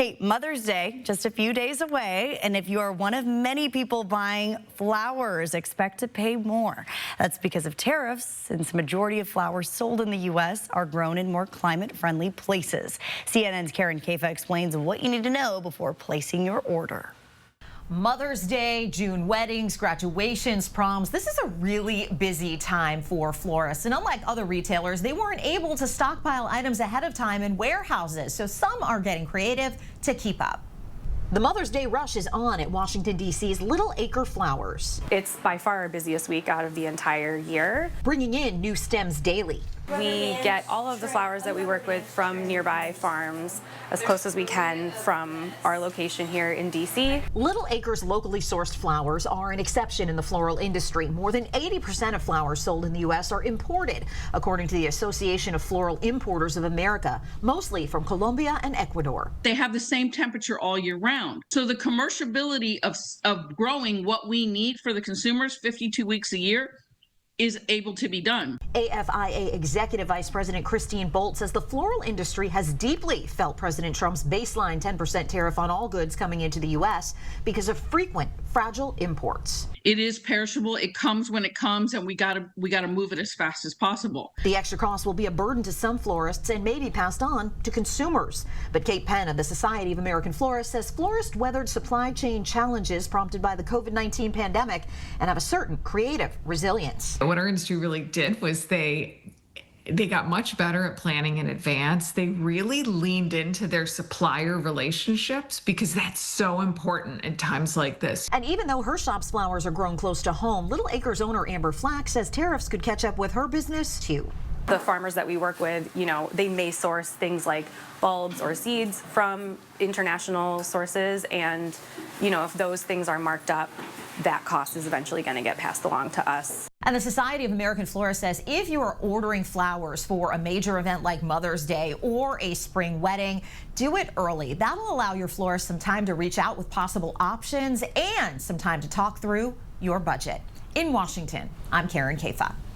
Hey, Mother's Day, just a few days away, and if you are one of many people buying flowers, expect to pay more. That's because of tariffs, since the majority of flowers sold in the U.S. are grown in more climate-friendly places. CNN's Karen Kaifa explains what you need to know before placing your order. Mother's Day, June weddings, graduations, proms. This is a really busy time for florists. And unlike other retailers, they weren't able to stockpile items ahead of time in warehouses. So some are getting creative to keep up. The Mother's Day rush is on at Washington, D.C.'s Little Acre Flowers. It's by far our busiest week out of the entire year. Bringing in new stems daily. We get all of the flowers that we work with from nearby farms as close as we can from our location here in D.C. Little Acre's locally sourced flowers are an exception in the floral industry. More than 80% of flowers sold in the U.S. are imported, according to the Association of Floral Importers of America, mostly from Colombia and Ecuador. They have the same temperature all year round. So the commerciality of growing what we need for the consumers 52 weeks a year is able to be done. AFIA Executive Vice President Christine Bolt says the floral industry has deeply felt President Trump's baseline 10% tariff on all goods coming into the U.S. because of frequent fragile imports. It is perishable. It comes when it comes, and we gotta move it as fast as possible. The extra cost will be a burden to some florists and may be passed on to consumers. But Kate Penn of the Society of American Florists says florists weathered supply chain challenges prompted by the COVID-19 pandemic and have a certain creative resilience. What our industry really did was they got much better at planning in advance. They really leaned into their supplier relationships because that's so important in times like this. And even though her shop's flowers are grown close to home, Little Acres owner Amber Flack says tariffs could catch up with her business too. The farmers that we work with, they may source things like bulbs or seeds from international sources, and if those things are marked up, that cost is eventually going to get passed along to us. And the Society of American Florists says if you are ordering flowers for a major event like Mother's Day or a spring wedding, do it early. That'll allow your florist some time to reach out with possible options and some time to talk through your budget. In Washington, I'm Karen Kaifa.